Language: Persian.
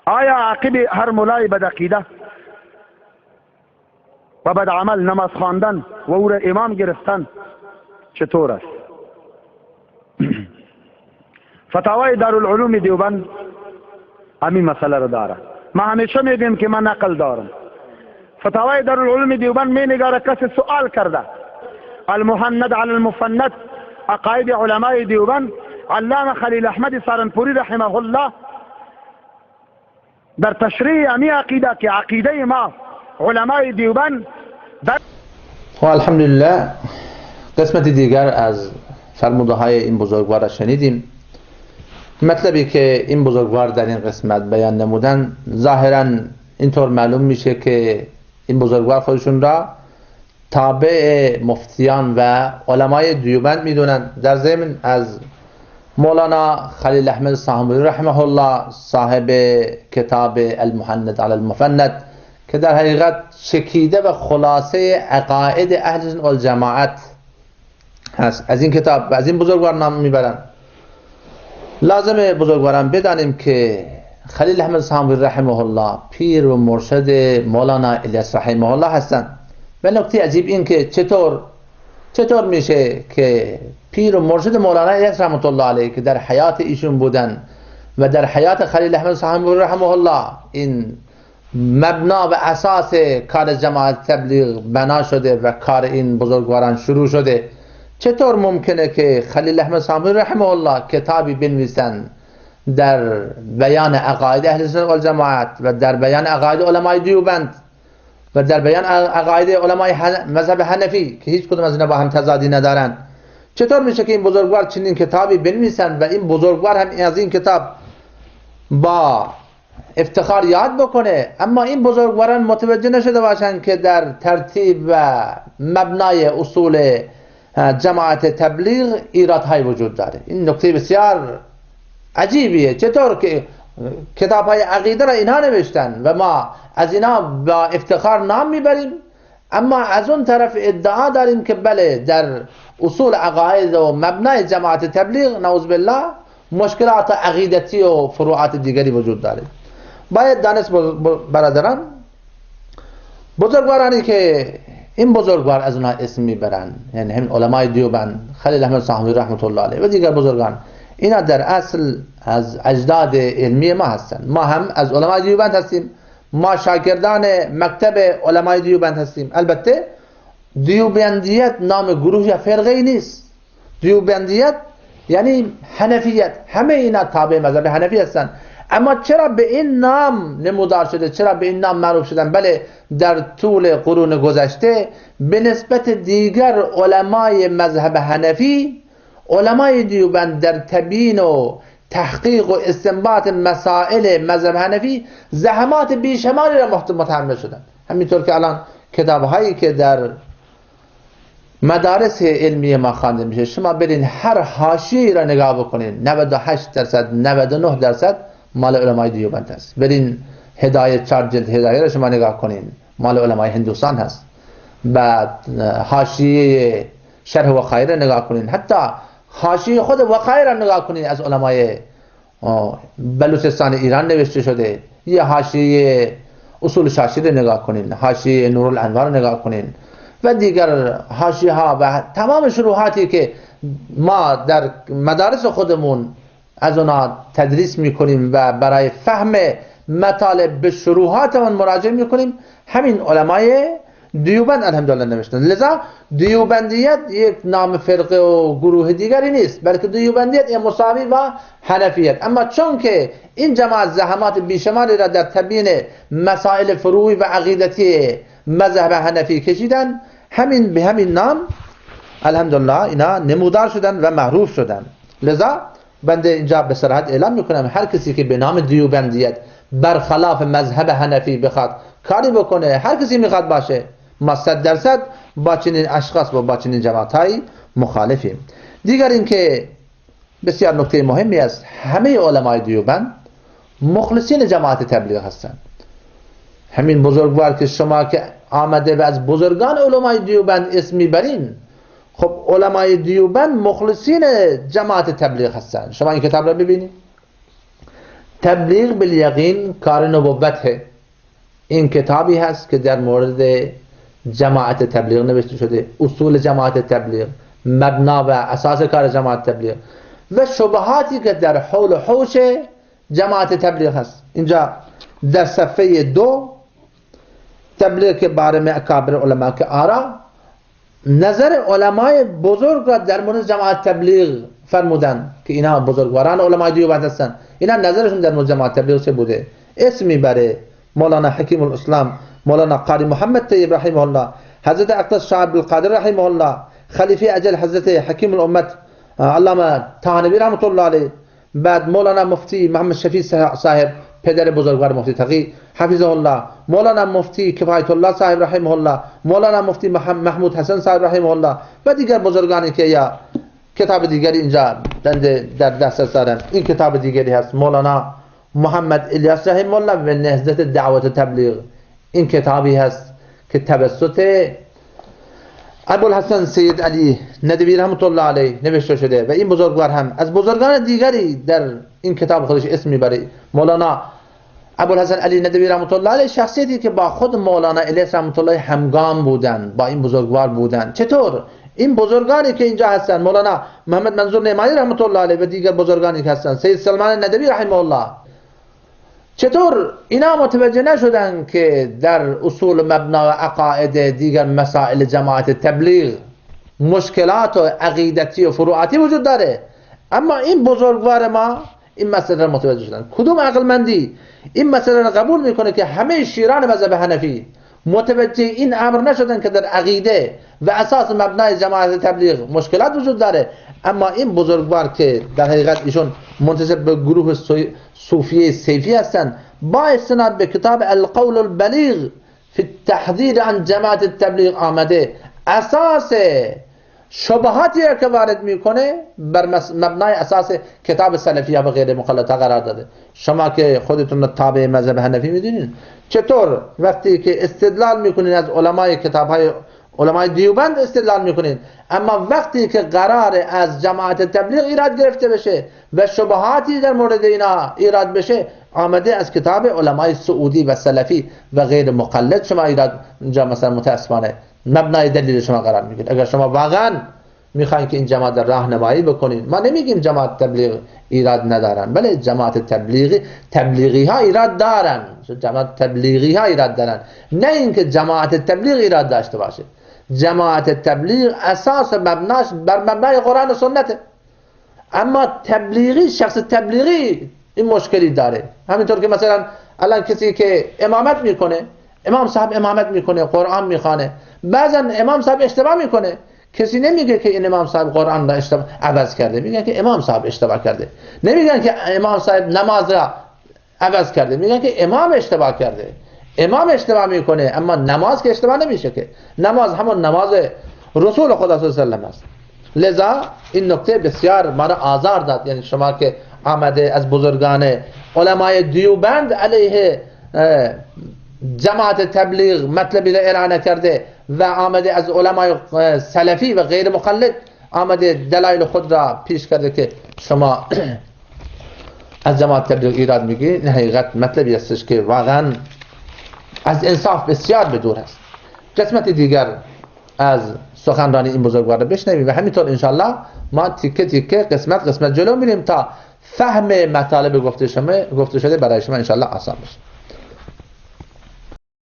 آیا عاقب هر مولای بد عقیده و بد عمل نماز خواندن و او را امام گرفتن چطور است؟ فتاوای دارالعلوم دیوبند همین مسئله رو داره. ما همیشه میگیم که من عقل دارم. فتاوای دارالعلوم دیوبند می نگاره کسی سوال کرده المهند علی المفند عقاید علمای دیوبند علامه خلیل احمد سارنپوری رحمه الله در تشریح امی عقیده که عقیده ما علمای دیوبند خب الحمدلله قسمت دیگر از فرموده های این بزرگوار را شنیدیم. مطلبی که این بزرگوار در این قسمت بیان نمودن ظاهرا اینطور معلوم میشه که این بزرگوار خودشون را تابع مفتیان و علمای دیوبند میدونن. در ضمن از مولانا خلیل احمد سامری رحمه الله صاحب کتاب المهند علی المفند که در حقیقت چکیده و خلاصه عقاید اهل سنت و الجماعت هست، از این کتاب و از این بزرگوار نام میبرن. لازم بزرگواران بدانیم که خلیل احمد سامری رحمه الله پیر و مرشد مولانا الیاس رحمه الله هستند. و نکته عجیب این که چطور میشه که پیر و مرشد مولانا الیاس رحمه الله علیه که در حیات ایشون بودن و در حیات خلیل احمد سامری رحمه الله این مبنا و اساس کار جماعت تبلیغ بنا شده و کار این بزرگواران شروع شده، چطور ممکنه که خلیل احمد سامری رحمه الله کتابی بنویسن در بیان عقاید اهل سنت و الجماعت و در بیان عقاید علمای دیوبند و در بیان عقاید علمای مذهب حنفی که هیچ کدوم از اینا با هم تضادی ندارن؟ چطور میشه که این بزرگوار چنین کتابی بنویسن و این بزرگوار هم از این کتاب با افتخار یاد بکنه، اما این بزرگواران متوجه نشده باشن که در ترتیب و مبنای اصول جماعت تبلیغ ایرادهای وجود داره؟ این نکته بسیار عجیبیه. چطور که کتاب های عقیده را اینها نوشتن و ما از اینا با افتخار نام میبریم، اما از اون طرف ادعا داریم که بله در اصول عقاید و مبنای جماعت تبلیغ نعوذ بالله مشکلات عقیدتی و فروعات دیگری وجود داره. باید دانست برادران، بزرگوارانی که این بزرگوار از اونها اسم میبرن، یعنی همین علمای دیوبند خلیل احمد سامری رحمت الله علیه و دیگر بزرگان، اینا در اصل از اجداد علمی ما هستند. ما هم از علمای دیوبند هستیم، ما شاگردان مکتب علمای دیوبند هستیم. البته دیوبندیت نام گروه یا فرقه نیست. دیوبندیت یعنی حنفیت، همه اینا تابع مذهب حنفی هستند. اما چرا به این نام نمودار شده، چرا به این نام معروف شدن؟ بله در طول قرون گذشته به نسبت دیگر علمای مذهب حنفی، علمای دیوبند در تبیین و تحقیق و استنباط مسائل مذهب حنفی زحمات بیشماری را متحمل شدند. همینطور که الان کتاب‌هایی که در مدارس علمی ما خوانده میشه، شما برین هر حاشیه‌ای را نگاه بکنین 98% 99% مال علمای دیوبند هست. برین هدایت 4 جلد هدایه را شما نگاه کنین، مال علمای هندوستان هست. بعد حاشیه شرح وقایع را نگاه کنین، حتی حاشیه خود وقایع را نگاه کنین از علمای بلوچستان ایران نوشته شده. یه حاشیه اصول شاشی را نگاه کنین، حاشیه نورالانوار را نگاه کنین و دیگر حاشیه ها و تمام شروحاتی که ما در مدارس خودمون از اونا تدریس میکنیم و برای فهم مطالب به شروحاتمون مراجعه میکنیم، همین علمای دیوبند الحمدلله نوشتن. لذا دیوبندیت یک نام فرقه و گروه دیگری نیست، بلکه دیوبندیت یک مساوی با حنفیت. اما چون که این جماعت زحمات بیشماری را در تبیین مسائل فروعی و عقیدتی مذهب حنفی کشیدن، همین به همین نام الحمدلله اینا نمودار شدن و معروف شدن. لذا بنده اینجا به صراحت اعلام میکنم هر کسی که به نام دیوبندیت برخلاف مذهب حنفی بخواد کاری بکنه، هر کسی میخواد باشه، ما 100% با چنین اشخاص و با چنین جماعتایی مخالفیم. دیگر اینکه بسیار نکته مهمی است، همه علمای دیوبند مخلصین جماعت تبلیغ هستند. همین بزرگوار که شما که آمده و از بزرگان علمای دیوبند اسم میبرین، خب علمای دیوبند مخلصین جماعت تبلیغ هستند. شما این کتاب را ببینید، تبلیغ بالیقین کار نبوته. این کتابی هست که در مورد جماعت تبلیغ نوشته شده، اصول جماعت تبلیغ، مبنا و اساس کار جماعت تبلیغ و شبهاتی که در حول و حوش جماعت تبلیغ هست. اینجا در صفحه 2 تبلیغ کے بارے میں اکابر علماء کے آرا نظر علماء بزرگ را در مورد جماعت تبلیغ فرمودن که اینا بزرگواران علماء دیوبند هستن، اینا نظرشون در مورد جماعت تبلیغ چه بوده. اسمی برای مولانا حکیم الاسلام، مولانا قاری محمد طیب رحمه الله، حضرت اقدس شاه عبدالقادر رحمه الله، خلیفه اجل حضرت حکیم الامت علامه طاهنوی رحمت الله علیه، بعد مولانا مفتی محمد شفیع صاحب پدر بزرگوار مفتی تقی حفظه الله، مولانا مفتی کفایت الله صاحب رحمه الله، مولانا مفتی محمود حسن صاحب رحمه الله و دیگر بزرگانی که یا کتاب دیگری اینجا در دسترس دارن. این کتاب دیگری هست مولانا محمد الیاس رحمه الله و نهضت دعوت تبلیغ. این کتابی هست که توسط ابوالحسن سید علی ندوی رحمت الله علیه نوشته شده و این بزرگوار هم از بزرگان دیگری در این کتاب خودش اسم میبره. مولانا ابوالحسن علی ندوی رحمت الله علیه شخصیتی که با خود مولانا الیاس رحمت الله همگام بودن، با این بزرگوار بودن. چطور این بزرگانی که اینجا هستن، مولانا محمد منظور نعمانی رحمت الله علیه و دیگر بزرگانی که هستن، سید سلمان ندوی رحمه الله، چطور اینا متوجه نشدن که در اصول مبنا و عقاید دیگر مسائل جماعت تبلیغ مشکلات و عقیدتی و فروعاتی وجود داره، اما این بزرگوار ما این مسئله را متوجه شدن. کدوم عقلمندی این مسئله را قبول میکنه که همه شیران مذهب حنفی متوجه این امر نشدن که در عقیده و اساس مبنای جماعت تبلیغ مشکلات وجود داره، اما این بزرگوار که در حقیقت ایشون منتسب به گروه صوفیه سیفی هستن، با استناد به کتاب القول البلیغ فی التحذیر عن جماعت تبلیغ آمده اساس شبهاتی که وارد میکنه بر مبنای اساس کتاب سلفیه و غیر مخالطه قرار داده. شما که خودتون تابع مذهب حنفی میدونین، چطور وقتی که استدلال میکنین از علمای کتابهای علمای دیوبند استدلال میکنین، اما وقتی که قرار از جماعت تبلیغ ایراد گرفته بشه و شبهاتی در مورد اینا ایراد بشه، آمده از کتاب علمای سعودی و سلفی و غیر مقلد شما ایراد اینجا مثلا متاسفانه مبنای دلیل شما قرار میگیرید. اگر شما واقعا میخواین که این جماعت راهنمایی بکنین، ما نمیگیم جماعت تبلیغ ایراد ندارن، بله جماعت تبلیغی ها ایراد دارن، جماعت تبلیغی ها ایراد دارن، نه اینکه جماعت تبلیغ ایراد داشته باشه. جماعت تبلیغ اساس مبناش بر مبنای قرآن و سنته، اما تبلیغی شخص تبلیغی این مشکلی داره. همینطور که مثلا الان کسی که امامت میکنه، امام صاحب امامت میکنه، قرآن میخوانه، بعضا امام صاحب اشتباه میکنه، کسی نمیگه که این امام صاحب قرآن را اشتباه عوض کرده، میگن که امام صاحب اشتباه کرده. نمیگن که امام صاحب نماز را عوض کرده، میگن که امام اشتباه کرده. امام اشتباه میکنه اما نماز که اشتباه نمیشه، که نماز همون نماز رسول خدا صلی الله علیه و سلم است. لذا این نکته بسیار ما را آزار داد. یعنی شما که آمده از بزرگان علمای دیوبند علیه جماعت تبلیغ مطلبی را اعلان کرده و آمده از علمای سلفی و غیر مقلد آمده دلایل خود را پیش کرده که شما از جماعت تبلیغ ایراد میگی، این حقیقت مطلبی هستش که واقعا از انصاف بسیار بدور است. قسمت دیگر از سخنرانی این بزرگوار را بشنویم و همینطور انشاءالله ما تیکه تیکه قسمت جلو میریم تا فهم مطالب گفته شده برای شما انشاءالله آسان بشه.